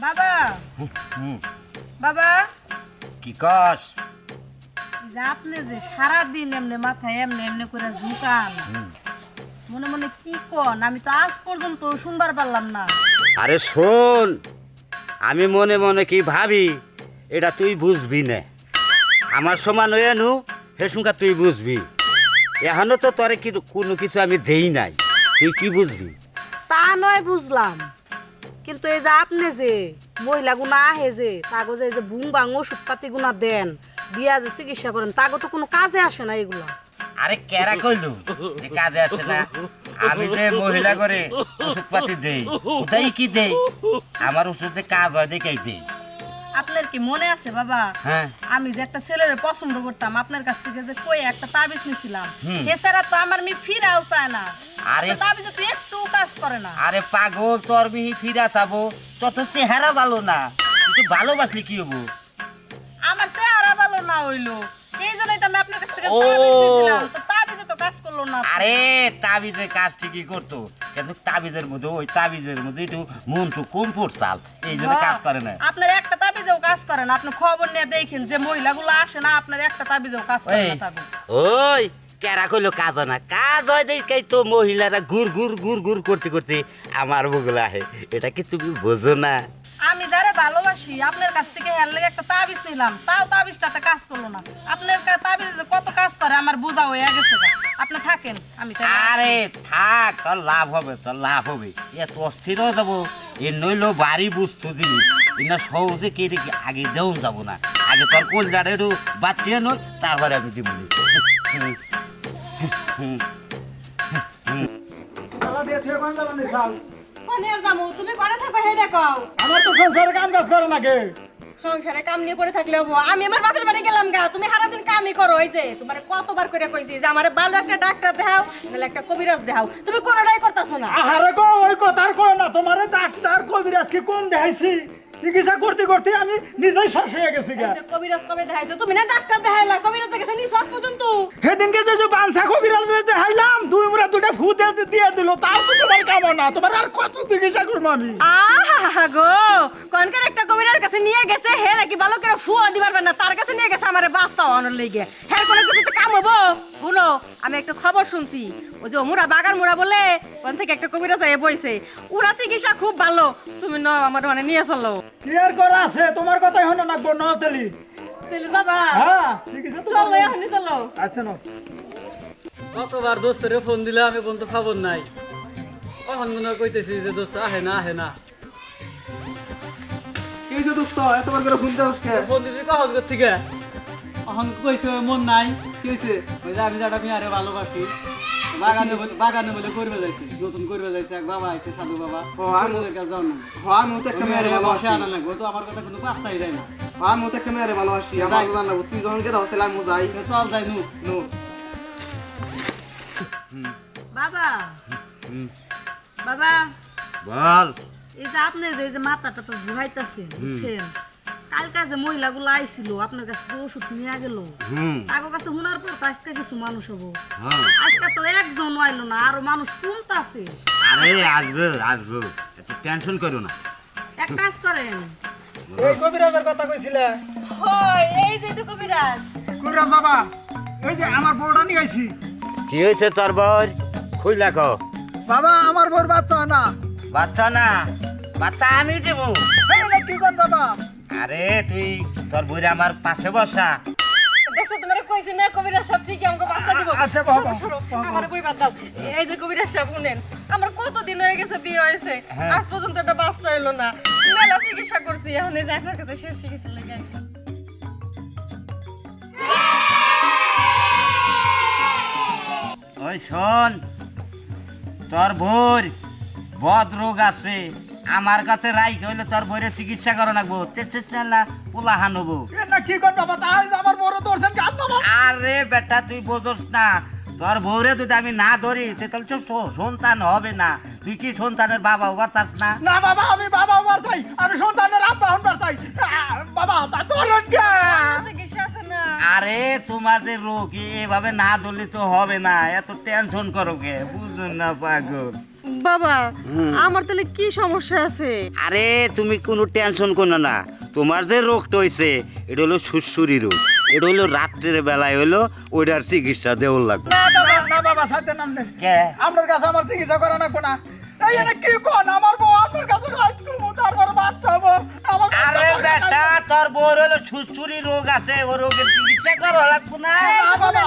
বাবা বাবা কি কস? আপনি যে সারাদিন এমনি মাথায় এমনি এমনি করে ঝুঁকান, মনে মনে কি কন? আমি তো আজ পর্যন্ত শুনবার পারলাম না। আরে শোন, আমি মনে মনে কি ভাবি এটা তুই বুঝবি না। আমার সমান হয়ে নু হে শুনকা তুই বুঝবি। এখনো তো তোরে কি কোনো কিছু আমি দেই নাই, তুই কি বুঝবি? তা নয় বুঝলাম, কিন্তু এই যে আপনি যে মহিলা গুণা আহে যে কাগজে যে বুং বাং ওষুধ পাতি গুণা দেন, দিয়া যে চিকিৎসা করেন, তাগো তো কোনো কাজে আসে না এগুলো। আরে কেরা কইলু যে কাজে আসে না? আমি যে মহিলা করে ওষুধ পাতি দেই, ওটাই কি দেই? আমার ওষুধে কাজ হয় দেখেই দেই। আপনার কি মনে আছে বাবা, হ্যাঁ, আমি যে একটা ছেলের পছন্দ করতাম, আপনার কাছ থেকে যে কই একটা তাবিজ নিছিলাম, হুম। এছাড়া তো আমার মেয়ে ফিরাও চায় না। আরে তাবিজে তো একটু কাজ করে না। আরে পাগল, তোর মিহি ফিরা চাবো, তোর তো চেহারা ভালো না, তুই ভালোবাসলি কি হবো? আমার চেহারা ভালো না হইলো, এই জন্যই তো আমি আপনার কাছ থেকে ও। তাবিজ নিছিলাম, তো তাবিজে তো কাজ করলো না। আরে তাবিজের কাজ ঠিকই করতো, কিন্তু তাবিজের মধ্যে ওই তাবিজের মধ্যে একটু মন্ত্র কম পড়ছাল, এই জন্য কাজ করে না। আপনার একটা তাবিজেও কাজ করে না। আপনি খবর নিয়ে দেখেন যে মহিলাগুলো আসে না, আপনার একটা তাবিজেও কাজ করে না। তাগো ওই কেরা কইলো কাজ হয় না? কাজ হয় দেখেই তো মহিলারা গুড় গুড় গুড় গুড় করতে করতে আমার বগলে আহে। এটা কি তুমি বোঝো না? আমি যারা ভালোবাসি আপনার কাছ থেকে হের লেগে একটা তাবিজ নিলাম, তাও তাবিজটাতে কাজ করলো না। আপনার তাবিজ কত কাজ করে আমার বোঝা হয়ে গেছে। আপনি থাকেন, আমি তাই আরে থাক, তোর লাভ হবে, তোর লাভ হবে। এত অস্থির হয়ে যাবো, এ নইলো বাড়ি বুঝতো জিনিস, এটা সহজে কে দেখি আগে দেউন যাবো না। আগে তোর কোল গাড়ে একটু বাচ্চিয়ে নই, তারপরে আমি দিব। তুমি করে থাকো হেডে কও। আমার তো সংসারে কাম কাজ করে নাকি? সংসারে কাম নিয়ে পড়ে থাকলে হবো? আমি আমার বাপের বাড়ি গেলাম গা, তুমি সারাদিন কামই করো। ওই যে তোমার কতবার করে কইছি যে আমার ভালো একটা ডাক্তার দেখাও, নাহলে একটা কবিরাজ দেখাও, তুমি কোনোটাই করতেছো না। আহারে গো, ওই কথা আর কয় না। তোমারে ডাক্তার কবিরাজকে কোন দেখাইছি? চিকিৎসা করতে করতে আমি নিজেই শেষ হয়ে গেছি গা। এই যে কবিরাজ কবে দেখাইছো? তুমি না ডাক্তার দেখাইলা, কবিরাজ গেছে নি শ্বাস পর্যন্ত। সেদিনকে যে বানসা কবিরাজ দেখাইলাম, দুই মুড়া দুটা ফু দিয়ে দিল, তাও তো তোমার কামনা না। তোমার আর কত চিকিৎসা করবো আমি? আহা গো, কোনকার একটা কবিরাজ কাছে নিয়ে গেছে, হে নাকি ভালো করে ফুয়া দিবার পারে না, তার কাছে নিয়ে গেছে আমারে বাচ্চা আনার লেগে। হ্যাঁ কোনো কিছুতে কাম হবো? শুনো, আমি একটা খবর শুনছি, ওই যে মুড়া বাগার মুড়া বলে কোন থেকে একটা কবিরাজ আইয়ে বইছে, ওরা চিকিৎসা খুব ভালো। তুমি ন আমার মানে নিয়ে চলো। কি আর করা আছে? তোমার কথাই হলো না গো, নতেলি। তাহলে যাবা? হ্যাঁ, চিকিৎসা তো চলো এখনই চলো। আচ্ছা না। কতবার দোস্তরে ফোন দিলে আমি বলতে খবর নাই। কখন মনে হয় কইতেছি যে দোস্ত আহে না আহে না। কি হয়েছে দোস্ত, এতবার করে ফোন দিতে কে? ফোন দিতে কখন কর থেকে এখন কইছে মন নাই। কি হয়েছে? ওই যে আমি যাটা মেয়ারে ভালোবাসি, বাগানে বলে করবে যাইছি, নতুন করবে যাইছে। এক বাবা আইছে, সাধু বাবা। ও, আমি- ওদের কাছে যাও না। আমিও তো একটা মেয়েরে ভালোবাসি। বসে আনা লাগবে, ও তো আমার কথা কোনো পাত্তাই দেয় না। আমিও তো একটা মেয়েরে ভালোবাসি, আমার জানা লাগবো। তুই যখন কে দাও তাহলে আমিও যাই। তো চল যাই নু। নো, বাবা বাবা, বল। এই যে আপনি যে এই যে মাথাটা তো ঘুরাইতেছেন, বুঝছেন? কালকে যে মহিলাগুলো আইছিল আপনার কাছে তো ওষুধ নিয়ে গেল, তার কাছে শোনার পর তো আজকে কিছু মানুষ হবো। আজকে তো একজন আইলো না, আরো মানুষ কমতে আছে। আরে আসবে আসবে, এত টেনশন করো না। এক কাজ করেন, এই কবিরাজের কথা কইছিলে? হয় এই যে তো কবিরাজ। কবিরাজ বাবা, এই যে আমার বউটা নিয়ে আইছি। কি হয়েছে তোর বর? খুইলা কো। বাবা, আমার বউর বাচ্চা হয় না। বাচ্চা না, বাচ্চা আমি দেবো। এই না, কি কর বাবা? আরে তুই তোর বই আমার পাশে বসা। দেখছো তোমারে কইছি না কবিরাজ সব ঠিকই আমাকে বাচ্চা দিব। আচ্ছা বাবা, আমার বই বাদ দাও। এই যে কবিরাজ সাহেব শুনেন, আমার কতদিন হয়ে গেছে বিয়ে হয়েছে, আজ পর্যন্ত একটা বাচ্চা হইলো না। মেলা চিকিৎসা করছি, এখন এই যে আপনার কাছে শেষ চিকিৎসা লেগে আইছি। ওই শোন, তোর বউর বদ রোগ আছে, আমার কাছে রাইখ হইলে তোর বইরে চিকিৎসা করা লাগবো। তেলা পোলা হানবো। এ না, কি কর বাবা? তাই যে আমার বড় ধরছেন গাছ বাবা। আরে বেটা তুই বোঝস না, তোর বউরে যদি আমি না ধরি তাহলে তো সন্তান হবে না। তুই কি সন্তানের বাবা হবার চাস না? না বাবা, আমি বাবা হবার চাই, আমি সন্তানের আব্বা হবার চাই। বাবা, তা ধরেন কে? চিকিৎসা আছে না? আরে তোমাদের রোগ এভাবে না ধরলে তো হবে না, এত টেনশন করো কে? বুঝুন না পাগল। বাবা আমার তাহলে কি সমস্যা আছে? আরে তুমি কোনো টেনশন করো না, তোমার যে রোগটা হয়েছে এটা হলো সুরসুরি রোগ, এটা হলো রাত্রের বেলায় হলো ওইটার চিকিৎসা দেওয়ার লাগবে। না বাবা সাথে নাম নেই কে? আপনার কাছে আমার চিকিৎসা করা না কোনা এই এনে কি কোন আমার বউ আপনার কাছে আসতো তারপর বাচ্চা হবো আমার আরে বেটা তোর বউর হলো সুরসুরি রোগ আছে, ও রোগের চিকিৎসা করা লাগবে না।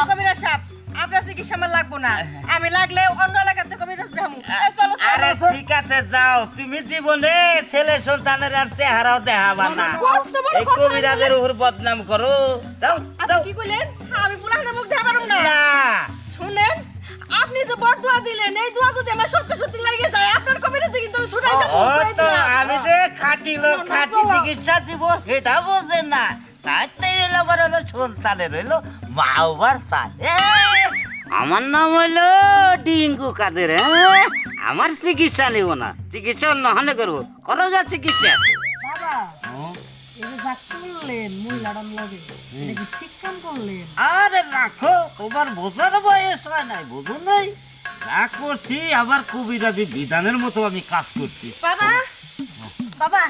কবিরাজ সাহেব আপনার চিকিৎসা আমার লাগবো না, আমি লাগলে অন্য এলাকাতে কবিরাজ দেখামু। চলো আরে ঠিক আছে যাও, তুমি জীবনে ছেলে সন্তানের আর চেহারাও দেখাবা না, এই কবিরাজের উপর বদনাম করো। যাও আপনি যাও। কি কইলেন? আমি পুলানের মুখ দেখা পারুম না। না শুনেন, আপনি যে বড় দোয়া দিলেন এই দোয়া যদি আমার সত্যি সত্যি লাগে যায় আপনার কবিরাজে কিন্তু আমি ছুটাই যাবো। ও তো আমি যে খাঁটি লোক খাঁটি চিকিৎসা দিব সেটা বোঝেন না, তাইতে এলো আবার হলো সন্তানের হইলো মা বাবার সাথ। আমার নাম হইলো ডিঙ্গু কাদের, হ্যাঁ আমার চিকিৎসা নেব না, চিকিৎসা নহলে করবো, করো যা চিকিৎসা। বাবা এই যে যা করলেন মহিলাটার লগে এটা কি ঠিক কাম করলেন? আরে রাখো, তোমার বোঝার বয়স হয় নাই, বুঝো নাই, যা করছি আবার কবিরাজি বিধানের মতো আমি কাজ করছি। বাবা বাবা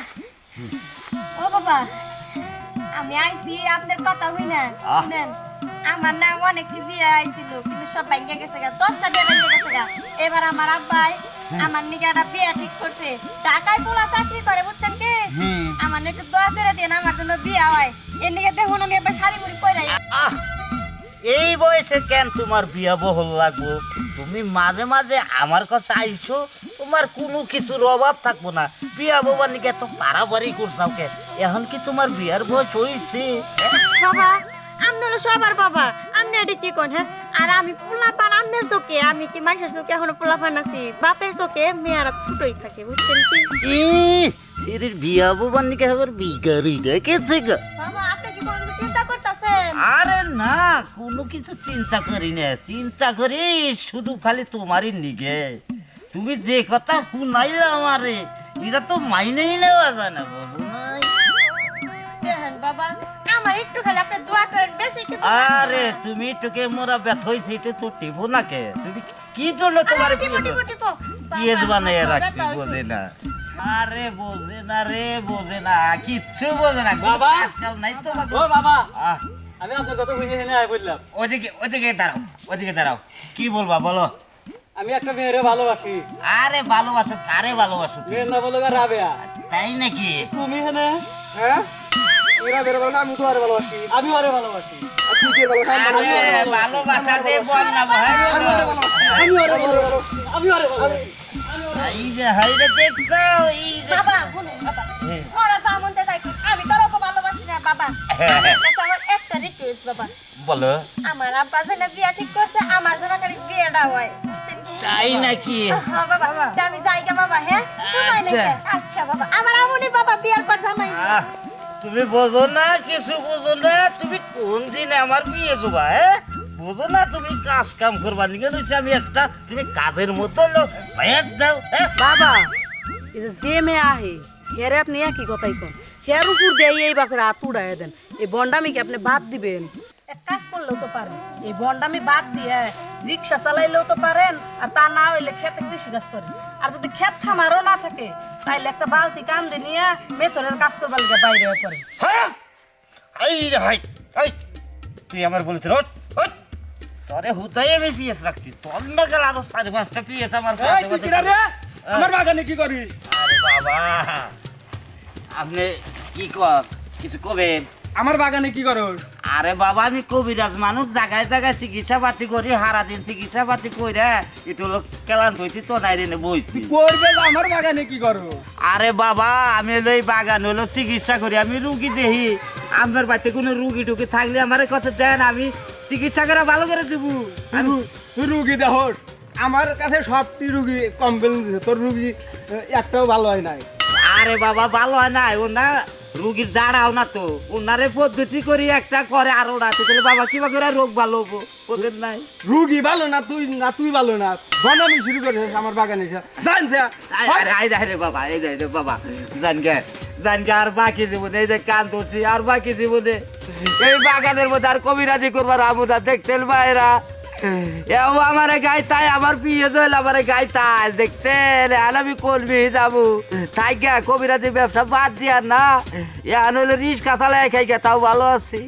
ও বাবা, আমি আইছি আপনার কথা হই না। শুনেন, আমার না অনেকটি বিয়ে আইছিল কিন্তু সব ভাঙ্গে গেছে গা, 10টা বিয়ে ভাঙ্গে গেছে গা। এবার আমার আব্বাই আমার নিকে একটা বিয়ে ঠিক করছে, ঢাকায় পোলা চাকরি করে বুঝছেন কি? আমার না একটু দোয়া করে দেন আমার জন্য বিয়ে হয়, এর নিকে দেখুন আমি একবার শাড়ি মুড়ি পরে। আহ, এই বয়সে কেন তোমার বিয়া বহল লাগবো? তুমি মাঝে মাঝে আমার কাছে আইসো, তোমার কোনো কিছুর অভাব থাকবো না। বিয়া বাবার নিকে এত পারাবারি করছাও কে? এখন কি তোমার বিয়ার বয়স হয়েছে? বাবা আপনি হলো সবার বাবা, আপনি এটা কি কোন? হ্যাঁ, আর আমি পোলা পান আপনার চোখে, আমি কি মানুষের চোখে এখনো পোলা পান আছি? বাপের চোখে মেয়েরা ছোটই থাকে বুঝছেন কি? এর বিয়া বাবার নিকে আবার বিগারি রেখেছে গা। বাবা আপনি কি কোনো কিছু চিন্তা করতেছেন? আরে না, কোনো কিছু চিন্তা করি না, চিন্তা করি শুধু খালি তোমারই নিগে। তুমি যে কথা শুনাইলে আমারে এটা তো মাইনেই নেওয়া যায় না, বুঝো নাই? দেখেন বাবা, আমার একটু খালি আপনি দোয়া করেন, বেশি কিছু না। আরে তুমি তোকে মোরা ব্যথ হয়েছে এটা তো টিপো না কে? তুমি কি জন্য তোমার আরে টিপো, টিপো, টিপো। পিএস বানিয়ে বাবা, রাখছি, ব্যথা হয়েছে। বোঝে না। আরে বোঝে না রে, বোঝে না, কিচ্ছু বোঝে না। বাবা! আজকাল নাই তো বাবা। ও বাবা, আহ, আমি আপনার কথা বুঝে এখানে আয় বললাম। ওদিকে দাঁড়াও, ওদিকে দাঁড়াও, কি বলবা বলো? আমি একটা মেয়েরে ভালোবাসি, আরে ভালোবাসো, কারে ভালোবাসো তুমি? মেয়ের না বলো রাবেয়া। তাই নাকি? তুমি এখানে, হ্যাঁ এরা বেরো ভালো আমি তো আরে ভালোবাসি আমি আরে ভালোবাসি। আর তুই কে ভালোবাসি আমি আরে ভালোবাসা দে বল না ভাই। আরে ভালোবাসি আমি আরে আমি আরে ভালোবাসি আমি আরে ভালোবাসি। এই যে হাইরে দেখছো, এই যে বাবা শুনুন বাবা, ওরা যা মন চায় তাই করুক, আমি তো ওকে ভালোবাসি না বাবা। আপনার কাছে আমার একটা রিকোয়েস্ট বাবা, বলো। আমার আব্বা যেন বিয়া ঠিক করছে, আমার জন্য খালি বিয়েটা হয় বুঝছেন কি? তাই নাকি? হ্যাঁ বাবা, তা আমি যাই গে বাবা। হ্যাঁ সময় নেই গে। আচ্ছা বাবা, আমার আমনি বাবা বিয়ার পর জামাই নেই। আহ, তুমি বোঝো না, কিছু বোঝো না, তুমি কোন দিনে আমার বিয়ে দেবা? হ্যাঁ বোঝো না, তুমি কাজ কাম করবা নিকে রয়েছে আমি একটা, তুমি কাজের মতো লোক ভেদ দাও। হ্যাঁ বাবা এই যে মেয়ে আহে হেরে আপনি একই কথাই কন, হের উপর দিয়ে এই বাকরে হাত উড়াই দেন। এই বন্ডামিকে আপনি বাদ দিবেন, এক কাজ করলেও তো পারেন, এই বন্ডামি বাদ দিয়ে রিক্সা চালাইলেও তো পারেন, আর তা না হইলে খেতে কৃষি কাজ করেন। আর যদি ক্ষেত খামারও না থাকে তাইলে একটা বালতি কান্দে নিয়ে মেথরের কাজ করবার লিগে বাইরে হয়ে পড়ে। হ্যাঁ এই রে ভাই, এই তুই আমার বলেছে রোজ তোরে হুদাই আমি পিএস রাখছি, তোর না গেল আরো 4-5টা পিএস আমার এই তুই কিরা রে আমার বাগানে কি করিস? আরে বাবা, আপনি কি কর কিছু কবেন? আমার বাগানে কি করস? আরে বাবা আমি কবিরাজ মানুষ, জায়গায় জায়গায় চিকিৎসা পাতি করি, সারা দিন চিকিৎসা পাতি কইরা একটু লোক কেলান হইছি তো নাইরে বইছি। করবে আমার বাগানে কি করো? আরে বাবা আমি হলো এই বাগান হলো চিকিৎসা করি, আমি রুগী দেখি, আপনার বাড়িতে কোনো রুগী টুগী থাকলে আমার কাছে দেন, আমি চিকিৎসা করে ভালো করে দেবো। তুই রুগী দেখস, আমার কাছে সবটি রুগী কমপ্লেন দিছে, তোর রুগী একটাও ভালো হয় নাই। আরে বাবা ভালো হয় না, ওনা রুগীর দাঁড়াও না তো, ওনারে পদ্ধতি করি একটা করে আরো রাতে, তাহলে বাবা কিবা করে রোগ ভালো হবো, ওদের নাই। রুগী ভালো না তুই ভালো না, বনামি শুরু করেছিস আমার বাগানে এসে। জান যা আই যাই রে বাবা, এই যাই রে বাবা, জানকে আর বাকি জীবনে এই যে কান ধরছি, আর বাকি জীবনে এই বাগানের মধ্যে আর কবিরাজি করবার আমুদা দেখতেন ভাইরা। এও আমারে গাইতাই আমার বিয়ে জল আমারে গাইতাই দেখতেন আর আমি কলবি যাবো তাই গা কবিরাজি ব্যবসা বাদ দিয়া না এখন হলো রিস্কা চালাই খাই গা তাও ভালো আছি